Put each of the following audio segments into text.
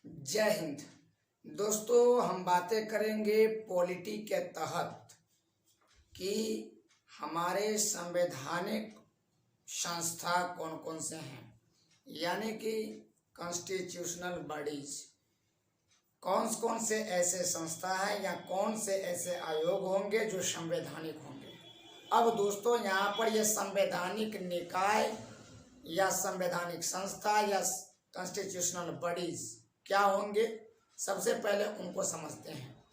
जय हिंद। दोस्तों, हम बातें करेंगे पॉलिटी के तहत कि हमारे संवैधानिक संस्था कौन कौन से हैं, यानी कि कॉन्स्टिट्यूशनल बॉडीज कौन से ऐसे संस्था हैं या कौन से ऐसे आयोग होंगे जो संवैधानिक होंगे। अब दोस्तों, यहाँ पर यह संवैधानिक निकाय या संवैधानिक संस्था या कॉन्स्टिट्यूशनल बॉडीज क्या होंगे, सबसे पहले उनको समझते हैं।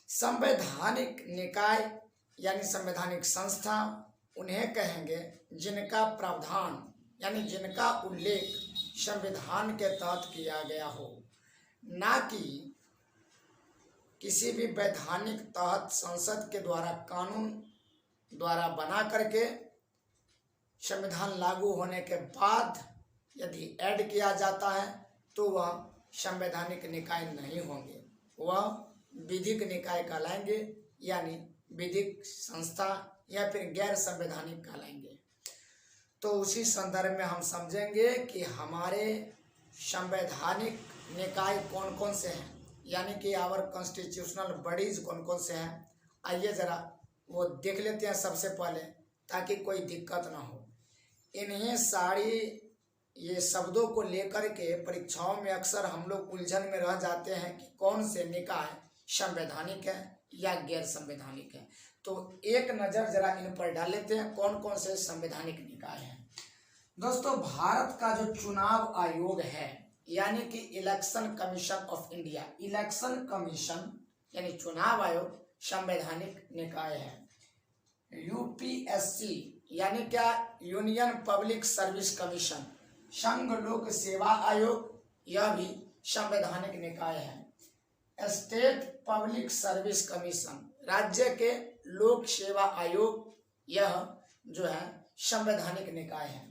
संवैधानिक निकाय यानी संवैधानिक संस्था उन्हें कहेंगे जिनका प्रावधान यानी जिनका उल्लेख संविधान के तहत किया गया हो, ना कि किसी भी वैधानिक तहत संसद के द्वारा कानून द्वारा बना करके संविधान लागू होने के बाद यदि ऐड किया जाता है तो वह संवैधानिक निकाय नहीं होंगे, वह विधिक निकाय कहलाएंगे, यानी विधिक संस्था या फिर गैर संवैधानिक कहलाएंगे। तो उसी संदर्भ में हम समझेंगे कि हमारे संवैधानिक निकाय कौन कौन से हैं, यानी कि आवर कॉन्स्टिट्यूशनल बॉडीज कौन कौन से हैं। आइए ज़रा वो देख लेते हैं सबसे पहले, ताकि कोई दिक्कत ना हो। इन्हें सारी ये शब्दों को लेकर के परीक्षाओं में अक्सर हम लोग उलझन में रह जाते हैं कि कौन से निकाय संवैधानिक है या गैर संवैधानिक है। तो एक नज़र जरा इन पर डाल लेते हैं कौन कौन से संवैधानिक निकाय हैं। दोस्तों, भारत का जो चुनाव आयोग है, यानी कि election commission of India, election commission यानी चुनाव आयोग संवैधानिक निकाय है। यूपीएससी यानी क्या, यूनियन पब्लिक सर्विस कमीशन, संघ लोक सेवा आयोग, यह भी संवैधानिक निकाय है। स्टेट पब्लिक सर्विस कमीशन, राज्य के लोक सेवा आयोग, यह जो है संवैधानिक निकाय है।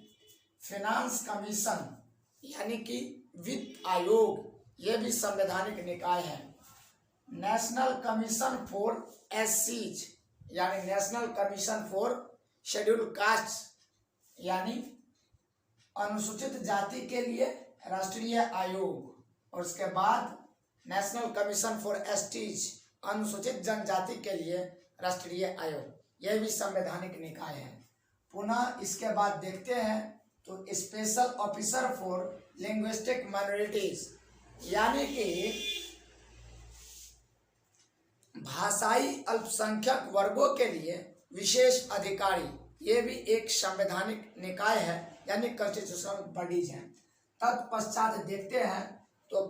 फिनांस कमीशन यानी कि वित्त आयोग, यह भी संवैधानिक निकाय है। नेशनल कमीशन फॉर एससीज यानी national commission for schedule caste, यानी अनुसूचित जाति के लिए राष्ट्रीय आयोग, और उसके बाद नेशनल कमीशन फॉर एसटीज, अनुसूचित जनजाति के लिए राष्ट्रीय आयोग, यह भी संवैधानिक निकाय है। पुनः इसके बाद देखते हैं तो special officer for linguistic minorities, यानी कि भाषाई अल्पसंख्यक वर्गों के लिए विशेष अधिकारी, ये भी एक संवैधानिक निकाय है, यानी कॉन्स्टिट्यूशनल बॉडीज हैं। तत्पश्चात देखते हैं तो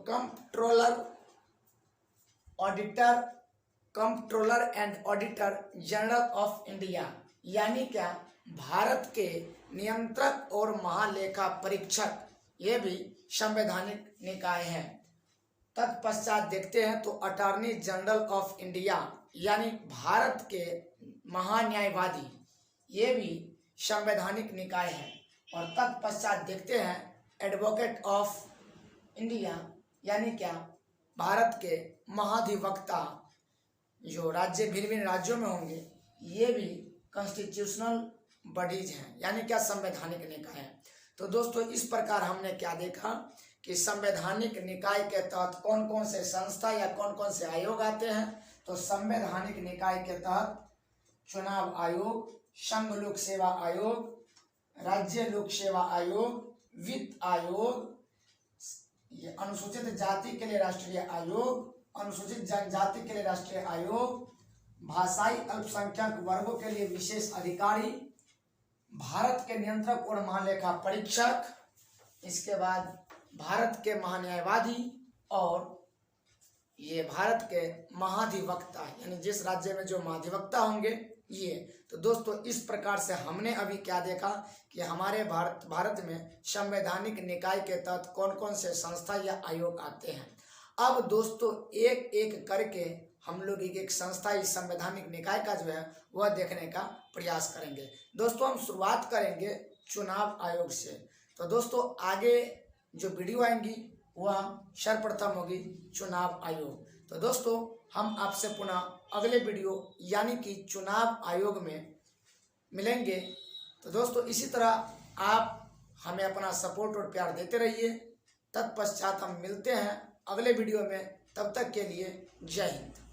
controller and auditor general of India, यानी क्या, भारत के नियंत्रक और महालेखा परीक्षक, ये भी संवैधानिक निकाय है। तत्पश्चात देखते हैं तो अटॉर्नी जनरल ऑफ इंडिया, यानी भारत के महान्यायवादी, ये भी संवैधानिक निकाय है। और तत्पश्चात देखते हैं एडवोकेट ऑफ इंडिया, यानी क्या, भारत के महाधिवक्ता, जो राज्य भिन्न भिन्न राज्यों में होंगे, ये भी कॉन्स्टिट्यूशनल बॉडीज हैं, यानी क्या, संवैधानिक निकाय है। तो दोस्तों, इस प्रकार हमने क्या देखा कि संवैधानिक निकाय के तहत कौन कौन से संस्था या कौन कौन से आयोग आते हैं। तो संवैधानिक निकाय के तहत चुनाव आयोग, संघ लोक सेवा आयोग, राज्य लोक सेवा आयोग, वित्त आयोग, ये अनुसूचित जाति के लिए राष्ट्रीय आयोग, अनुसूचित जनजाति के लिए राष्ट्रीय आयोग, भाषाई अल्पसंख्यक वर्गों के लिए विशेष अधिकारी, भारत के नियंत्रक और महालेखा परीक्षक, इसके बाद भारत के महान्यायवादी, और ये भारत के महाधिवक्ता, यानी जिस राज्य में जो महाधिवक्ता होंगे ये। तो दोस्तों, इस प्रकार से हमने अभी क्या देखा कि हमारे भारत में संवैधानिक निकाय के तहत कौन कौन से संस्था या आयोग आते हैं। अब दोस्तों, एक एक करके हम लोग एक एक संस्था इस संवैधानिक निकाय का जो है वह देखने का प्रयास करेंगे। दोस्तों, हम शुरुआत करेंगे चुनाव आयोग से। तो दोस्तों, आगे जो वीडियो आएंगी वह सर्वप्रथम होगी चुनाव आयोग। तो दोस्तों, हम आपसे पुनः अगले वीडियो यानी कि चुनाव आयोग में मिलेंगे। तो दोस्तों, इसी तरह आप हमें अपना सपोर्ट और प्यार देते रहिए। तत्पश्चात हम मिलते हैं अगले वीडियो में। तब तक के लिए जय हिंद।